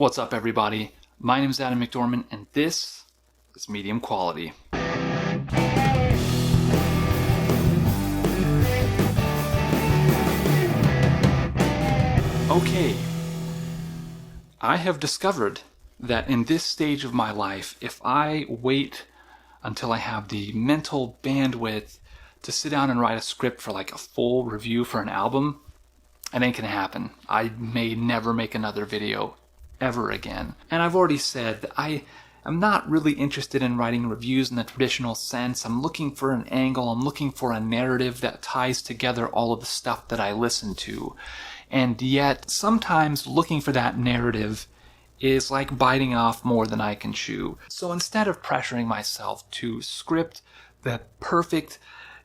What's up, everybody? My name is Adam McDormand, and this is Medium Quality. Okay, I have discovered that in this stage of my life, if I wait until I have the mental bandwidth to sit down and write a script for like a full review for an album, it ain't gonna happen. I may never make another video ever again. And I've already said that I am not really interested in writing reviews in the traditional sense. I'm looking for an angle. I'm looking for a narrative that ties together all of the stuff that I listen to. And yet, sometimes looking for that narrative is like biting off more than I can chew. So instead of pressuring myself to script the perfect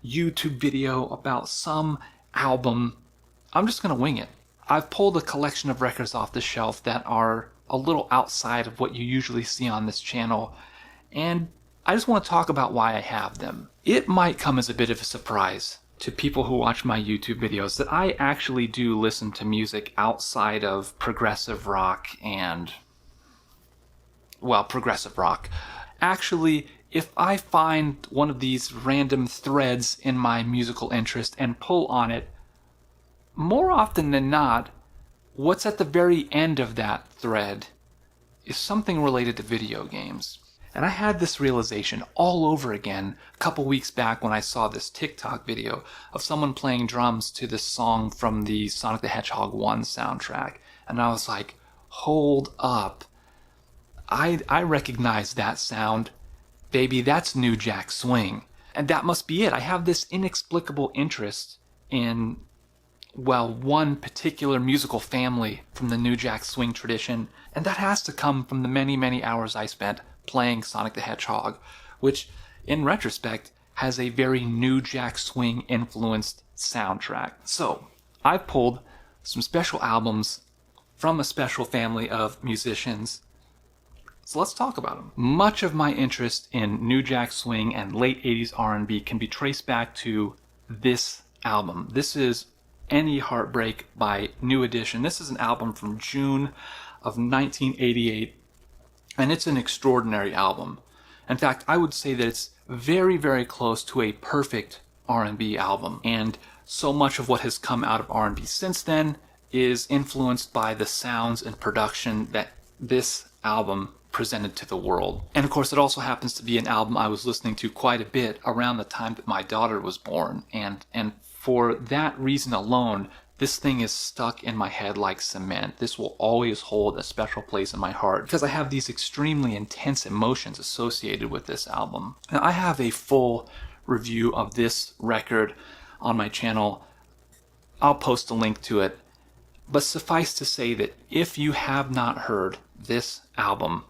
YouTube video about some album, I'm just gonna wing it. I've pulled a collection of records off the shelf that are a little outside of what you usually see on this channel, and I just want to talk about why I have them. It might come as a bit of a surprise to people who watch my YouTube videos that I actually do listen to music outside of progressive rock and, well, progressive rock. Actually, if I find one of these random threads in my musical interest and pull on it, more often than not, what's at the very end of that thread is something related to video games. And I had this realization all over again a couple weeks back when I saw this TikTok video of someone playing drums to this song from the Sonic the Hedgehog 1 soundtrack. And I was like, hold up. I recognize that sound. Baby, that's New Jack Swing. And that must be it. I have this inexplicable interest in, well, one particular musical family from the New Jack Swing tradition, and that has to come from the many, many hours I spent playing Sonic the Hedgehog, which, in retrospect, has a very New Jack Swing influenced soundtrack. So, I pulled some special albums from a special family of musicians. So let's talk about them. Much of my interest in New Jack Swing and late 80s R&B can be traced back to this album. This is Any Heartbreak by New Edition. This is an album from June of 1988, and it's an extraordinary album. In fact, I would say that it's very, very close to a perfect R&B album, and so much of what has come out of R&B since then is influenced by the sounds and production that this album presented to the world. And of course, it also happens to be an album I was listening to quite a bit around the time that my daughter was born, and for that reason alone, this thing is stuck in my head like cement. This will always hold a special place in my heart because I have these extremely intense emotions associated with this album. Now, I have a full review of this record on my channel. I'll post a link to it. But suffice to say that if you have not heard this album,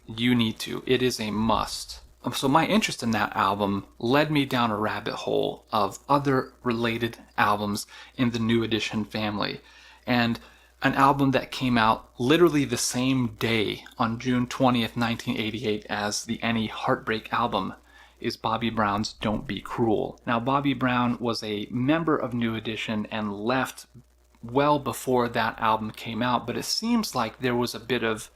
you need to. It is a must. So my interest in that album led me down a rabbit hole of other related albums in the New Edition family. And an album that came out literally the same day on June 20th, 1988 as the Any Heartbreak album is Bobby Brown's Don't Be Cruel. Now, Bobby Brown was a member of New Edition and left well before that album came out, but it seems like there was a bit of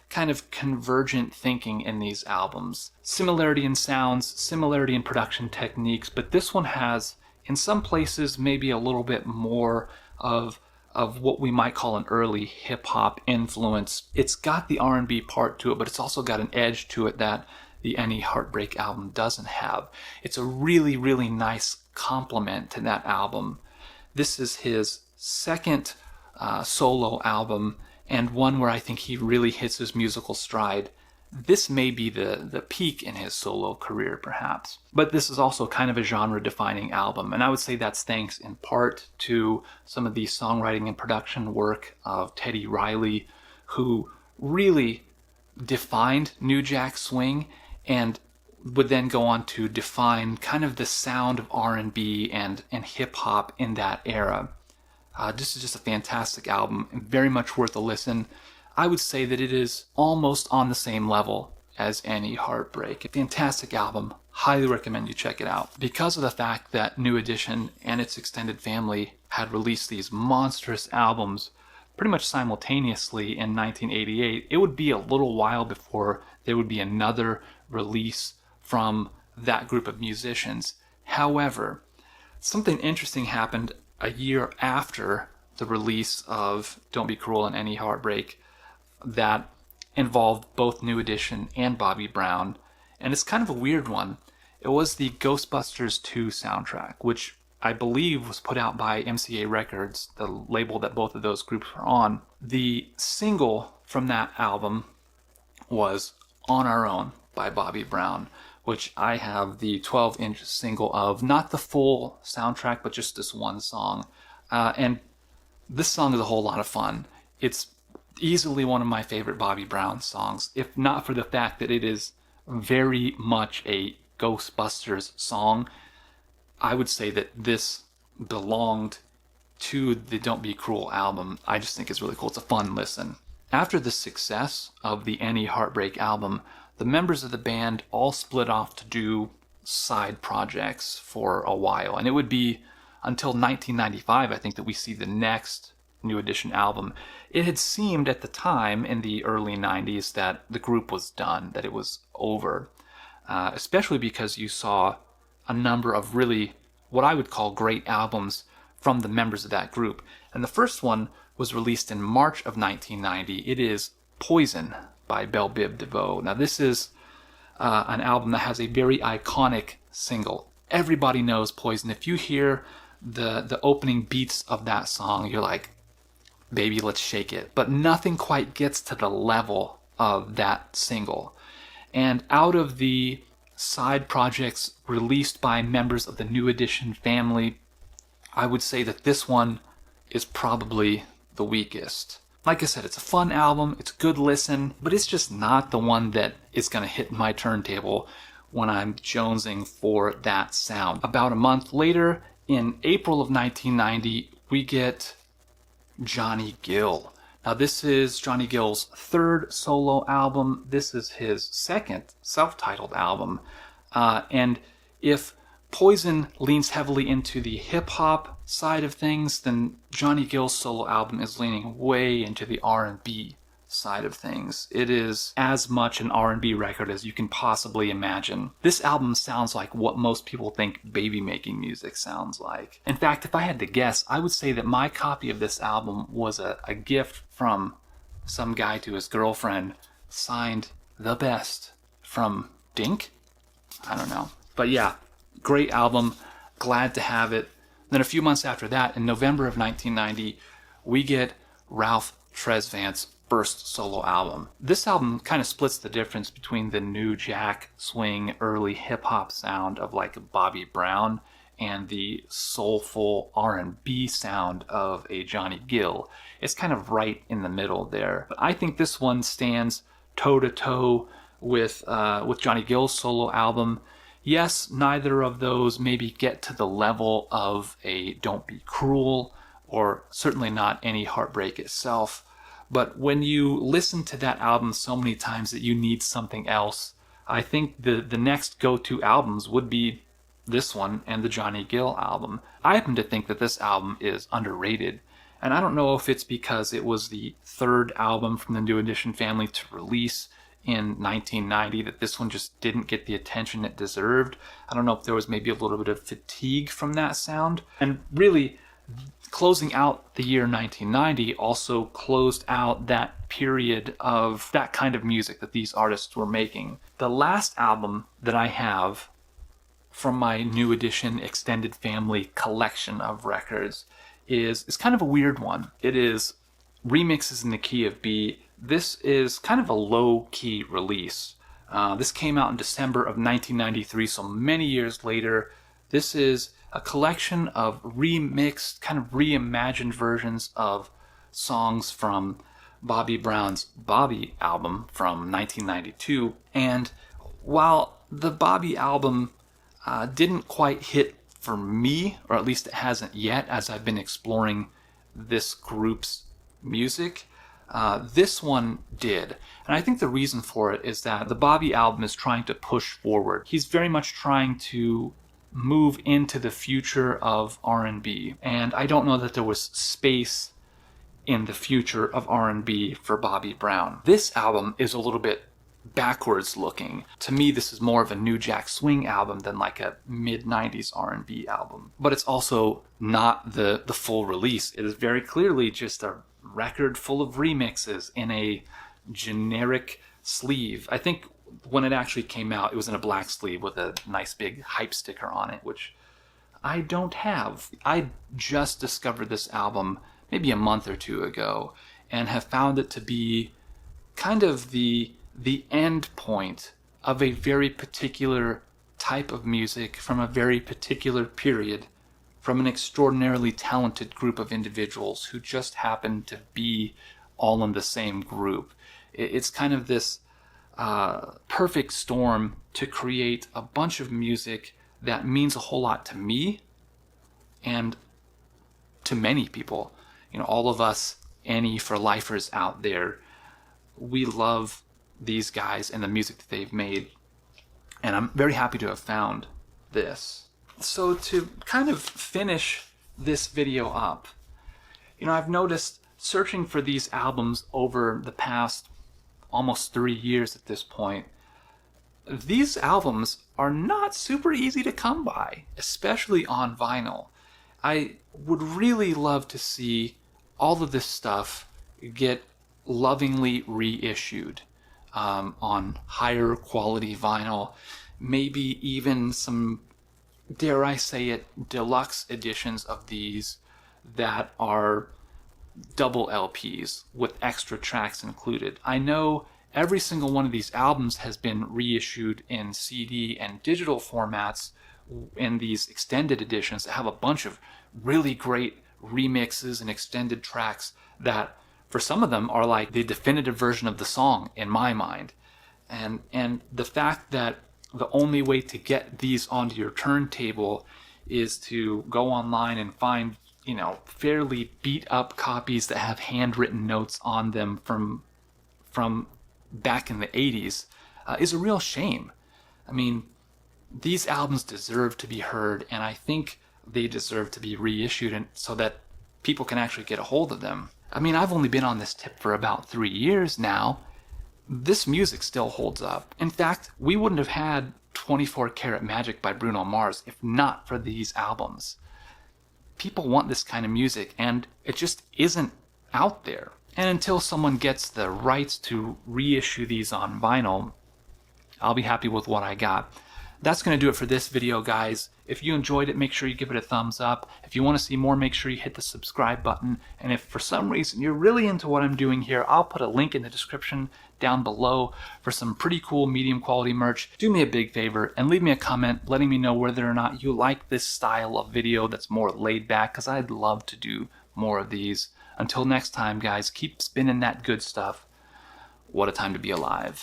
kind of convergent thinking in these albums. Similarity in sounds, similarity in production techniques, but this one has, in some places, maybe a little bit more of what we might call an early hip-hop influence. It's got the R&B part to it, but it's also got an edge to it that the Any Heartbreak album doesn't have. It's a really, really nice complement to that album. This is his second solo album, and one where I think he really hits his musical stride. This may be the peak in his solo career, perhaps. But this is also kind of a genre-defining album, and I would say that's thanks in part to some of the songwriting and production work of Teddy Riley, who really defined New Jack Swing and would then go on to define kind of the sound of R&B and hip-hop in that era. This is just a fantastic album and very much worth a listen. I would say that it is almost on the same level as Any Heartbreak. A fantastic album. Highly recommend you check it out. Because of the fact that New Edition and its extended family had released these monstrous albums pretty much simultaneously in 1988. It would be a little while before there would be another release from that group of musicians. However, something interesting happened a year after the release of Don't Be Cruel and Any Heartbreak that involved both New Edition and Bobby Brown, and it's kind of a weird one. It was the Ghostbusters 2 soundtrack, which I believe was put out by MCA Records, the label that both of those groups were on. The single from that album was On Our Own by Bobby Brown, which I have the 12-inch single of, not the full soundtrack, but just this one song. And this song is a whole lot of fun. It's easily one of my favorite Bobby Brown songs, if not for the fact that it is very much a Ghostbusters song. I would say that this belonged to the Don't Be Cruel album. I just think it's really cool. It's a fun listen. After the success of the Any Heartbreak album, the members of the band all split off to do side projects for a while. And it would be until 1995, I think, that we see the next New Edition album. It had seemed at the time in the early 90s that the group was done, that it was over. Especially because you saw a number of really, what I would call, great albums from the members of that group. And the first one was released in March of 1990. It is Poison by Biv DeVoe. Now this is an album that has a very iconic single. Everybody knows Poison. If you hear the opening beats of that song, you're like, baby, let's shake it. But nothing quite gets to the level of that single. And out of the side projects released by members of the New Edition family, I would say that this one is probably the weakest. Like I said, it's a fun album, it's a good listen, but it's just not the one that is going to hit my turntable when I'm jonesing for that sound. About a month later, in April of 1990, we get Johnny Gill. Now this is Johnny Gill's third solo album. This is his second self-titled album. And if Poison leans heavily into the hip-hop side of things, then Johnny Gill's solo album is leaning way into the R&B side of things. It is as much an R&B record as you can possibly imagine. This album sounds like what most people think baby-making music sounds like. In fact, if I had to guess, I would say that my copy of this album was a gift from some guy to his girlfriend, signed The Best from Dink? I don't know. But yeah, great album. Glad to have it. Then a few months after that, in November of 1990, we get Ralph Tresvant's first solo album. This album kind of splits the difference between the new jack swing early hip-hop sound of like Bobby Brown and the soulful R&B sound of a Johnny Gill. It's kind of right in the middle there. But I think this one stands toe-to-toe with Johnny Gill's solo album. Yes, neither of those maybe get to the level of a Don't Be Cruel, or certainly not Any Heartbreak itself. But when you listen to that album so many times that you need something else, I think the next go-to albums would be this one and the Johnny Gill album. I happen to think that this album is underrated. And I don't know if it's because it was the third album from the New Edition family to release in 1990, that this one just didn't get the attention it deserved. I don't know if there was maybe a little bit of fatigue from that sound. And really, closing out the year 1990 also closed out that period of that kind of music that these artists were making. The last album that I have from my New Edition extended family collection of records is kind of a weird one. It is Remixes in the Key of B. This is kind of a low-key release. This came out in December of 1993, so many years later. This is a collection of remixed, kind of reimagined versions of songs from Bobby Brown's Bobby album from 1992. And while the Bobby album didn't quite hit for me, or at least it hasn't yet as I've been exploring this group's music, this one did. And I think the reason for it is that the Bobby album is trying to push forward. He's very much trying to move into the future of R&B. And I don't know that there was space in the future of R&B for Bobby Brown. This album is a little bit backwards looking. To me, this is more of a New Jack Swing album than like a mid-90s R&B album. But it's also not the full release. It is very clearly just a record full of remixes in a generic sleeve. I think when it actually came out, it was in a black sleeve with a nice big hype sticker on it, which I don't have. I just discovered this album maybe a month or two ago and have found it to be kind of the end point of a very particular type of music from a very particular period from an extraordinarily talented group of individuals who just happen to be all in the same group. It's kind of this perfect storm to create a bunch of music that means a whole lot to me and to many people. You know, all of us Annie for lifers out there, we love these guys and the music that they've made, and I'm very happy to have found this. So to kind of finish this video up, you know, I've noticed searching for these albums over the past almost 3 years at this point, these albums are not super easy to come by, especially on vinyl. I would really love to see all of this stuff get lovingly reissued on higher quality vinyl, maybe even some, dare I say it, deluxe editions of these that are double LPs with extra tracks included. I know every single one of these albums has been reissued in CD and digital formats in these extended editions that have a bunch of really great remixes and extended tracks that for some of them are like the definitive version of the song in my mind. And the fact that the only way to get these onto your turntable is to go online and find, you know, fairly beat up copies that have handwritten notes on them from back in the 80s is a real shame. I mean, these albums deserve to be heard, and I think they deserve to be reissued and so that people can actually get a hold of them. I mean, I've only been on this tip for about 3 years now. This music still holds up. In fact, we wouldn't have had 24 Karat Magic by Bruno Mars if not for these albums. People want this kind of music, and it just isn't out there. And until someone gets the rights to reissue these on vinyl, I'll be happy with what I got. That's going to do it for this video, guys. If you enjoyed it, make sure you give it a thumbs up. If you want to see more, make sure you hit the subscribe button. And if for some reason you're really into what I'm doing here, I'll put a link in the description down below for some pretty cool medium quality merch. Do me a big favor and leave me a comment letting me know whether or not you like this style of video that's more laid back, because I'd love to do more of these. Until next time, guys, keep spinning that good stuff. What a time to be alive.